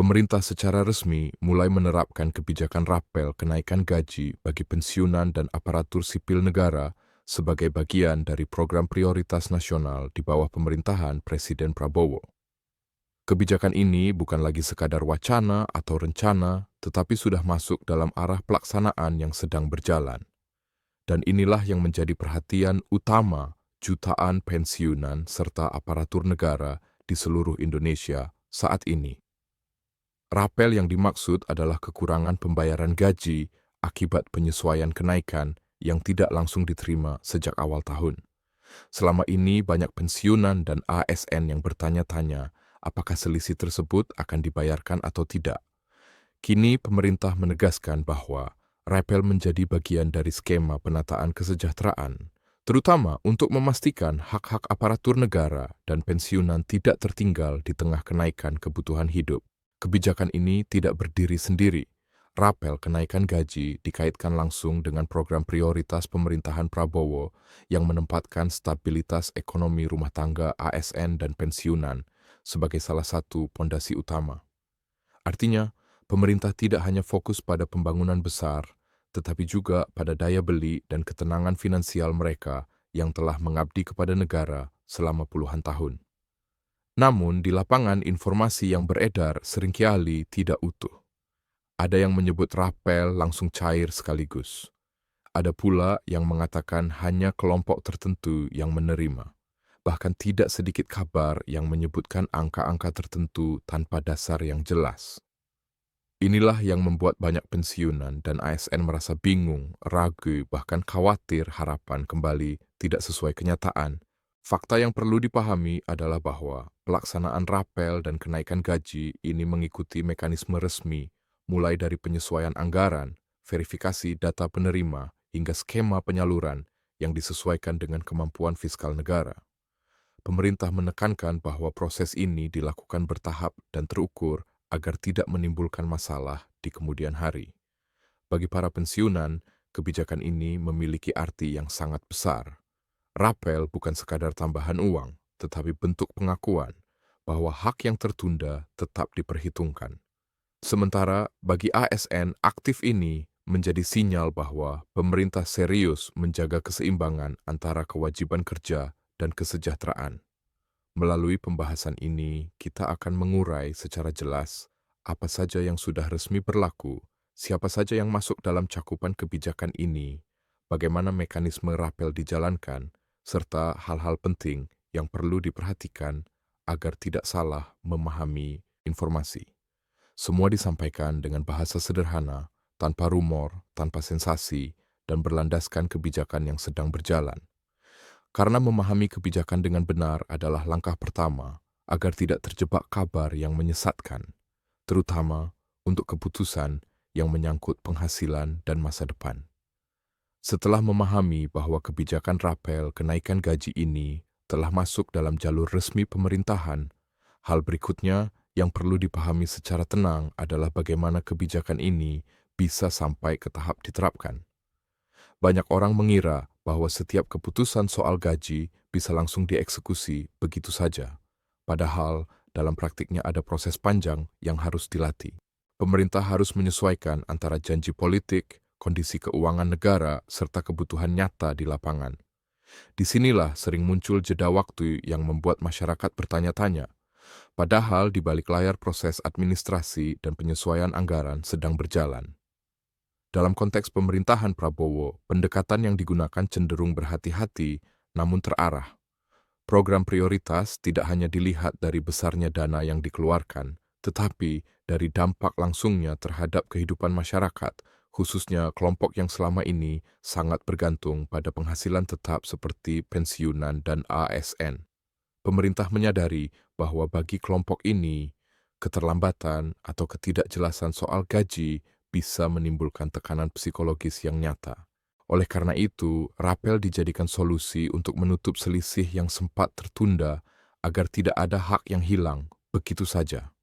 Pemerintah secara resmi mulai menerapkan kebijakan rapel kenaikan gaji bagi pensiunan dan aparatur sipil negara sebagai bagian dari program prioritas nasional di bawah pemerintahan Presiden Prabowo. Kebijakan ini bukan lagi sekadar wacana atau rencana, tetapi sudah masuk dalam arah pelaksanaan yang sedang berjalan. Dan inilah yang menjadi perhatian utama jutaan pensiunan serta aparatur negara di seluruh Indonesia saat ini. Rapel yang dimaksud adalah kekurangan pembayaran gaji akibat penyesuaian kenaikan yang tidak langsung diterima sejak awal tahun. Selama ini banyak pensiunan dan ASN yang bertanya-tanya apakah selisih tersebut akan dibayarkan atau tidak. Kini pemerintah menegaskan bahwa rapel menjadi bagian dari skema penataan kesejahteraan, terutama untuk memastikan hak-hak aparatur negara dan pensiunan tidak tertinggal di tengah kenaikan kebutuhan hidup. Kebijakan ini tidak berdiri sendiri. Rapel kenaikan gaji dikaitkan langsung dengan program prioritas pemerintahan Prabowo yang menempatkan stabilitas ekonomi rumah tangga ASN dan pensiunan sebagai salah satu pondasi utama. Artinya, pemerintah tidak hanya fokus pada pembangunan besar, tetapi juga pada daya beli dan ketenangan finansial mereka yang telah mengabdi kepada negara selama puluhan tahun. Namun, di lapangan informasi yang beredar seringkali tidak utuh. Ada yang menyebut rapel langsung cair sekaligus. Ada pula yang mengatakan hanya kelompok tertentu yang menerima. Bahkan tidak sedikit kabar yang menyebutkan angka-angka tertentu tanpa dasar yang jelas. Inilah yang membuat banyak pensiunan dan ASN merasa bingung, ragu, bahkan khawatir harapan kembali tidak sesuai kenyataan. Fakta yang perlu dipahami adalah bahwa pelaksanaan rapel dan kenaikan gaji ini mengikuti mekanisme resmi, mulai dari penyesuaian anggaran, verifikasi data penerima, hingga skema penyaluran yang disesuaikan dengan kemampuan fiskal negara. Pemerintah menekankan bahwa proses ini dilakukan bertahap dan terukur agar tidak menimbulkan masalah di kemudian hari. Bagi para pensiunan, kebijakan ini memiliki arti yang sangat besar. Rapel bukan sekadar tambahan uang, tetapi bentuk pengakuan bahwa hak yang tertunda tetap diperhitungkan. Sementara bagi ASN, aktif ini menjadi sinyal bahwa pemerintah serius menjaga keseimbangan antara kewajiban kerja dan kesejahteraan. Melalui pembahasan ini, kita akan mengurai secara jelas apa saja yang sudah resmi berlaku, siapa saja yang masuk dalam cakupan kebijakan ini, bagaimana mekanisme rapel dijalankan, serta hal-hal penting yang perlu diperhatikan agar tidak salah memahami informasi. Semua disampaikan dengan bahasa sederhana, tanpa rumor, tanpa sensasi, dan berlandaskan kebijakan yang sedang berjalan. Karena memahami kebijakan dengan benar adalah langkah pertama agar tidak terjebak kabar yang menyesatkan, terutama untuk keputusan yang menyangkut penghasilan dan masa depan. Setelah memahami bahwa kebijakan rapel kenaikan gaji ini telah masuk dalam jalur resmi pemerintahan, hal berikutnya yang perlu dipahami secara tenang adalah bagaimana kebijakan ini bisa sampai ke tahap diterapkan. Banyak orang mengira bahwa setiap keputusan soal gaji bisa langsung dieksekusi begitu saja, padahal dalam praktiknya ada proses panjang yang harus dilatih. Pemerintah harus menyesuaikan antara janji politik, kondisi keuangan negara, serta kebutuhan nyata di lapangan. Disinilah sering muncul jeda waktu yang membuat masyarakat bertanya-tanya, padahal di balik layar proses administrasi dan penyesuaian anggaran sedang berjalan. Dalam konteks pemerintahan Prabowo, pendekatan yang digunakan cenderung berhati-hati namun terarah. Program prioritas tidak hanya dilihat dari besarnya dana yang dikeluarkan, tetapi dari dampak langsungnya terhadap kehidupan masyarakat, khususnya kelompok yang selama ini sangat bergantung pada penghasilan tetap seperti pensiunan dan ASN. Pemerintah menyadari bahwa bagi kelompok ini, keterlambatan atau ketidakjelasan soal gaji bisa menimbulkan tekanan psikologis yang nyata. Oleh karena itu, rapel dijadikan solusi untuk menutup selisih yang sempat tertunda agar tidak ada hak yang hilang begitu saja.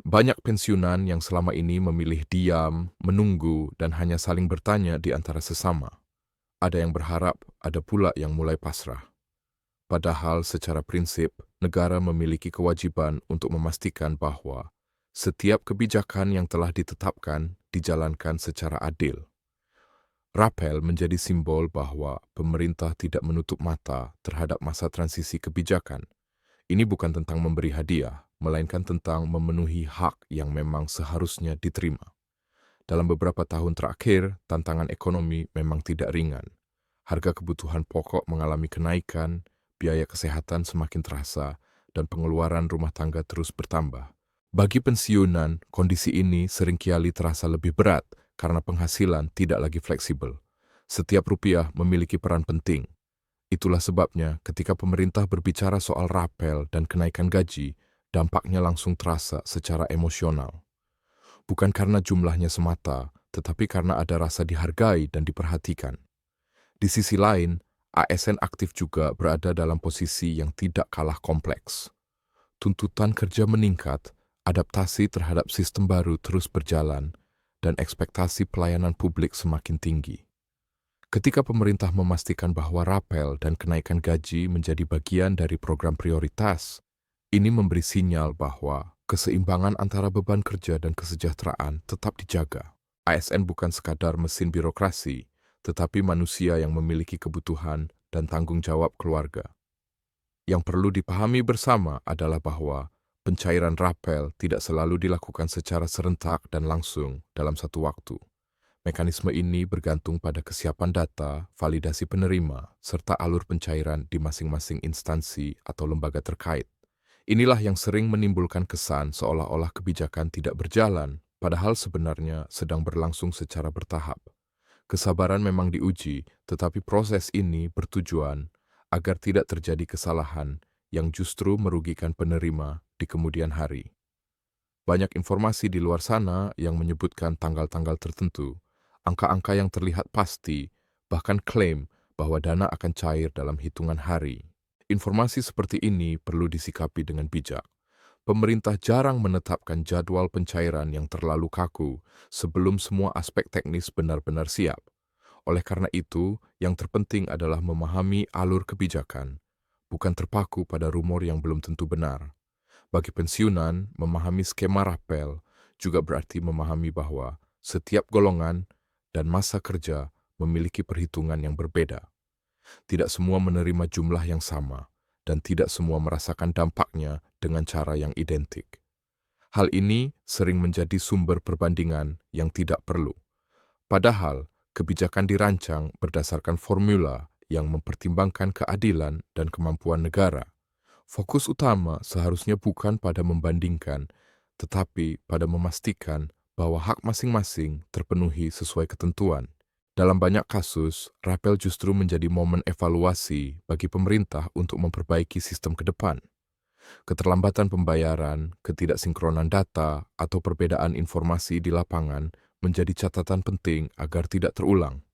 Banyak pensiunan yang selama ini memilih diam, menunggu, dan hanya saling bertanya di antara sesama. Ada yang berharap, ada pula yang mulai pasrah. Padahal secara prinsip, negara memiliki kewajiban untuk memastikan bahwa Setiap kebijakan yang telah ditetapkan dijalankan secara adil. Rapel menjadi simbol bahwa pemerintah tidak menutup mata terhadap masa transisi kebijakan. Ini bukan tentang memberi hadiah, melainkan tentang memenuhi hak yang memang seharusnya diterima. Dalam beberapa tahun terakhir, tantangan ekonomi memang tidak ringan. Harga kebutuhan pokok mengalami kenaikan, biaya kesehatan semakin terasa, dan pengeluaran rumah tangga terus bertambah. Bagi pensiunan, kondisi ini seringkali terasa lebih berat karena penghasilan tidak lagi fleksibel. Setiap rupiah memiliki peran penting. Itulah sebabnya ketika pemerintah berbicara soal rapel dan kenaikan gaji, dampaknya langsung terasa secara emosional. Bukan karena jumlahnya semata, tetapi karena ada rasa dihargai dan diperhatikan. Di sisi lain, ASN aktif juga berada dalam posisi yang tidak kalah kompleks. Tuntutan kerja meningkat, adaptasi terhadap sistem baru terus berjalan, dan ekspektasi pelayanan publik semakin tinggi. Ketika pemerintah memastikan bahwa rapel dan kenaikan gaji menjadi bagian dari program prioritas, ini memberi sinyal bahwa keseimbangan antara beban kerja dan kesejahteraan tetap dijaga. ASN bukan sekadar mesin birokrasi, tetapi manusia yang memiliki kebutuhan dan tanggung jawab keluarga. Yang perlu dipahami bersama adalah bahwa pencairan rapel tidak selalu dilakukan secara serentak dan langsung dalam satu waktu. Mekanisme ini bergantung pada kesiapan data, validasi penerima, serta alur pencairan di masing-masing instansi atau lembaga terkait. Inilah yang sering menimbulkan kesan seolah-olah kebijakan tidak berjalan, padahal sebenarnya sedang berlangsung secara bertahap. Kesabaran memang diuji, tetapi proses ini bertujuan agar tidak terjadi kesalahan yang justru merugikan penerima di kemudian hari. Banyak informasi di luar sana yang menyebutkan tanggal-tanggal tertentu, angka-angka yang terlihat pasti, bahkan klaim bahwa dana akan cair dalam hitungan hari. Informasi seperti ini perlu disikapi dengan bijak. Pemerintah jarang menetapkan jadwal pencairan yang terlalu kaku sebelum semua aspek teknis benar-benar siap. Oleh karena itu, yang terpenting adalah memahami alur kebijakan, bukan terpaku pada rumor yang belum tentu benar. Bagi pensiunan, memahami skema rapel juga berarti memahami bahwa setiap golongan dan masa kerja memiliki perhitungan yang berbeda. Tidak semua menerima jumlah yang sama, dan tidak semua merasakan dampaknya dengan cara yang identik. Hal ini sering menjadi sumber perbandingan yang tidak perlu. Padahal, kebijakan dirancang berdasarkan formula yang mempertimbangkan keadilan dan kemampuan negara. Fokus utama seharusnya bukan pada membandingkan, tetapi pada memastikan bahwa hak masing-masing terpenuhi sesuai ketentuan. Dalam banyak kasus, rapel justru menjadi momen evaluasi bagi pemerintah untuk memperbaiki sistem ke depan. Keterlambatan pembayaran, ketidaksinkronan data, atau perbedaan informasi di lapangan menjadi catatan penting agar tidak terulang.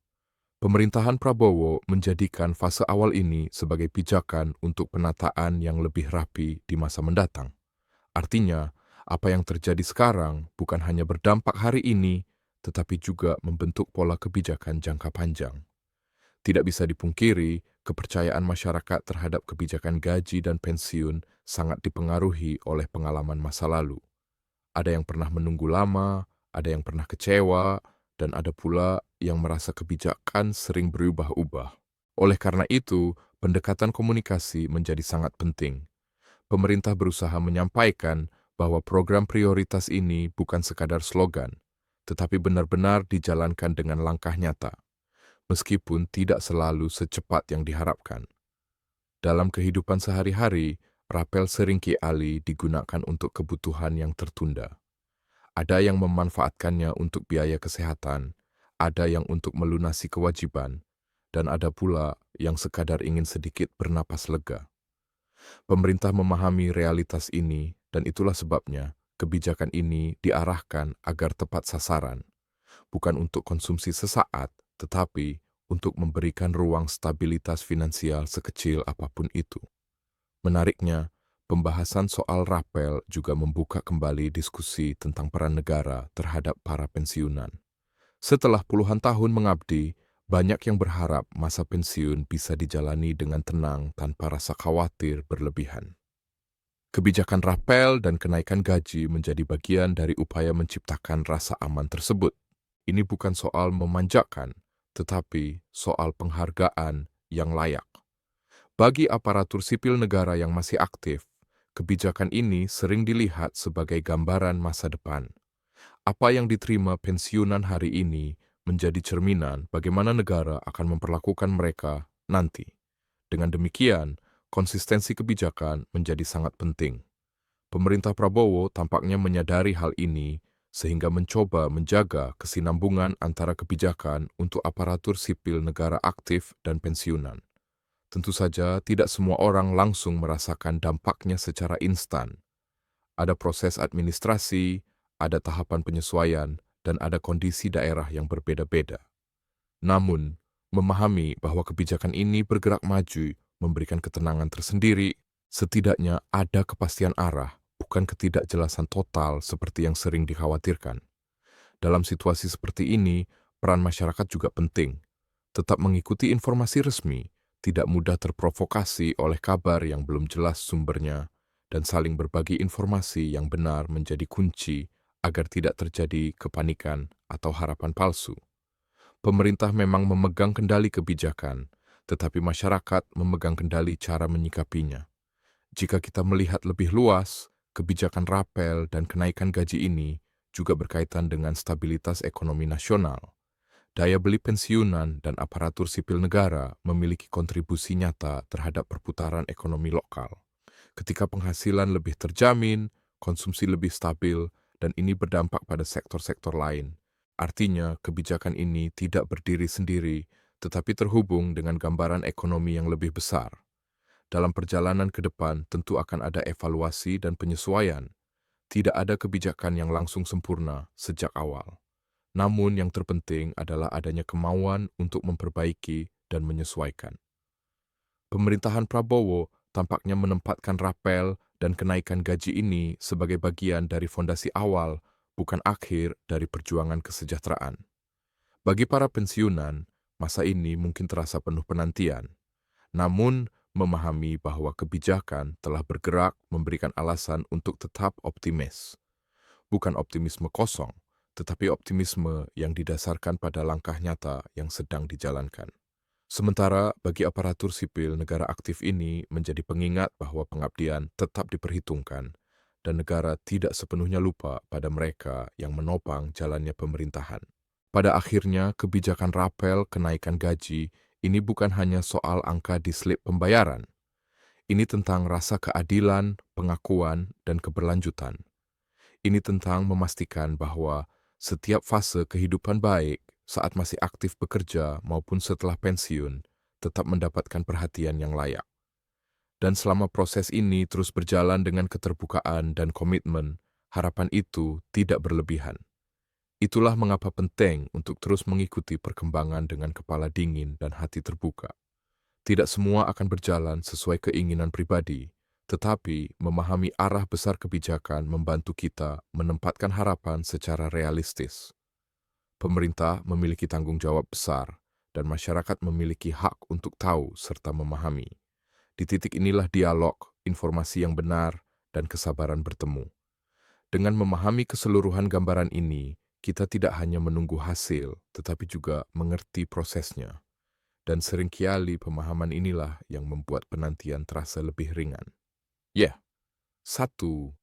Pemerintahan Prabowo menjadikan fase awal ini sebagai pijakan untuk penataan yang lebih rapi di masa mendatang. Artinya, apa yang terjadi sekarang bukan hanya berdampak hari ini, tetapi juga membentuk pola kebijakan jangka panjang. Tidak bisa dipungkiri, kepercayaan masyarakat terhadap kebijakan gaji dan pensiun sangat dipengaruhi oleh pengalaman masa lalu. Ada yang pernah menunggu lama, ada yang pernah kecewa, dan ada pula yang merasa kebijakan sering berubah-ubah. Oleh karena itu, pendekatan komunikasi menjadi sangat penting. Pemerintah berusaha menyampaikan bahwa program prioritas ini bukan sekadar slogan, tetapi benar-benar dijalankan dengan langkah nyata, meskipun tidak selalu secepat yang diharapkan. Dalam kehidupan sehari-hari, rapel seringkali digunakan untuk kebutuhan yang tertunda. Ada yang memanfaatkannya untuk biaya kesehatan, ada yang untuk melunasi kewajiban, dan ada pula yang sekadar ingin sedikit bernapas lega. Pemerintah memahami realitas ini, dan itulah sebabnya kebijakan ini diarahkan agar tepat sasaran, bukan untuk konsumsi sesaat, tetapi untuk memberikan ruang stabilitas finansial sekecil apapun itu. Menariknya, pembahasan soal rapel juga membuka kembali diskusi tentang peran negara terhadap para pensiunan. Setelah puluhan tahun mengabdi, banyak yang berharap masa pensiun bisa dijalani dengan tenang tanpa rasa khawatir berlebihan. Kebijakan rapel dan kenaikan gaji menjadi bagian dari upaya menciptakan rasa aman tersebut. Ini bukan soal memanjakan, tetapi soal penghargaan yang layak. Bagi aparatur sipil negara yang masih aktif, kebijakan ini sering dilihat sebagai gambaran masa depan. Apa yang diterima pensiunan hari ini menjadi cerminan bagaimana negara akan memperlakukan mereka nanti. Dengan demikian, konsistensi kebijakan menjadi sangat penting. Pemerintah Prabowo tampaknya menyadari hal ini sehingga mencoba menjaga kesinambungan antara kebijakan untuk aparatur sipil negara aktif dan pensiunan. Tentu saja tidak semua orang langsung merasakan dampaknya secara instan. Ada proses administrasi, ada tahapan penyesuaian, dan ada kondisi daerah yang berbeda-beda. Namun, memahami bahwa kebijakan ini bergerak maju memberikan ketenangan tersendiri, setidaknya ada kepastian arah, bukan ketidakjelasan total seperti yang sering dikhawatirkan. Dalam situasi seperti ini, peran masyarakat juga penting. Tetap mengikuti informasi resmi, tidak mudah terprovokasi oleh kabar yang belum jelas sumbernya, dan saling berbagi informasi yang benar menjadi kunci agar tidak terjadi kepanikan atau harapan palsu. Pemerintah memang memegang kendali kebijakan, tetapi masyarakat memegang kendali cara menyikapinya. Jika kita melihat lebih luas, kebijakan rapel dan kenaikan gaji ini juga berkaitan dengan stabilitas ekonomi nasional. Daya beli pensiunan dan aparatur sipil negara memiliki kontribusi nyata terhadap perputaran ekonomi lokal. Ketika penghasilan lebih terjamin, konsumsi lebih stabil, dan ini berdampak pada sektor-sektor lain. Artinya, kebijakan ini tidak berdiri sendiri, tetapi terhubung dengan gambaran ekonomi yang lebih besar. Dalam perjalanan ke depan, tentu akan ada evaluasi dan penyesuaian. Tidak ada kebijakan yang langsung sempurna sejak awal. Namun yang terpenting adalah adanya kemauan untuk memperbaiki dan menyesuaikan. Pemerintahan Prabowo tampaknya menempatkan rapel dan kenaikan gaji ini sebagai bagian dari fondasi awal, bukan akhir dari perjuangan kesejahteraan. Bagi para pensiunan, masa ini mungkin terasa penuh penantian. Namun, memahami bahwa kebijakan telah bergerak memberikan alasan untuk tetap optimis. Bukan optimisme kosong, tetapi optimisme yang didasarkan pada langkah nyata yang sedang dijalankan. Sementara bagi aparatur sipil negara aktif ini menjadi pengingat bahwa pengabdian tetap diperhitungkan dan negara tidak sepenuhnya lupa pada mereka yang menopang jalannya pemerintahan. Pada akhirnya, kebijakan rapel kenaikan gaji ini bukan hanya soal angka di slip pembayaran. Ini tentang rasa keadilan, pengakuan, dan keberlanjutan. Ini tentang memastikan bahwa setiap fase kehidupan baik saat masih aktif bekerja maupun setelah pensiun tetap mendapatkan perhatian yang layak. Dan selama proses ini terus berjalan dengan keterbukaan dan komitmen, harapan itu tidak berlebihan. Itulah mengapa penting untuk terus mengikuti perkembangan dengan kepala dingin dan hati terbuka. Tidak semua akan berjalan sesuai keinginan pribadi, tetapi memahami arah besar kebijakan membantu kita menempatkan harapan secara realistis. Pemerintah memiliki tanggung jawab besar, dan masyarakat memiliki hak untuk tahu serta memahami. Di titik inilah dialog, informasi yang benar, dan kesabaran bertemu. Dengan memahami keseluruhan gambaran ini, kita tidak hanya menunggu hasil, tetapi juga mengerti prosesnya. Dan seringkali pemahaman inilah yang membuat penantian terasa lebih ringan. Ya, 1.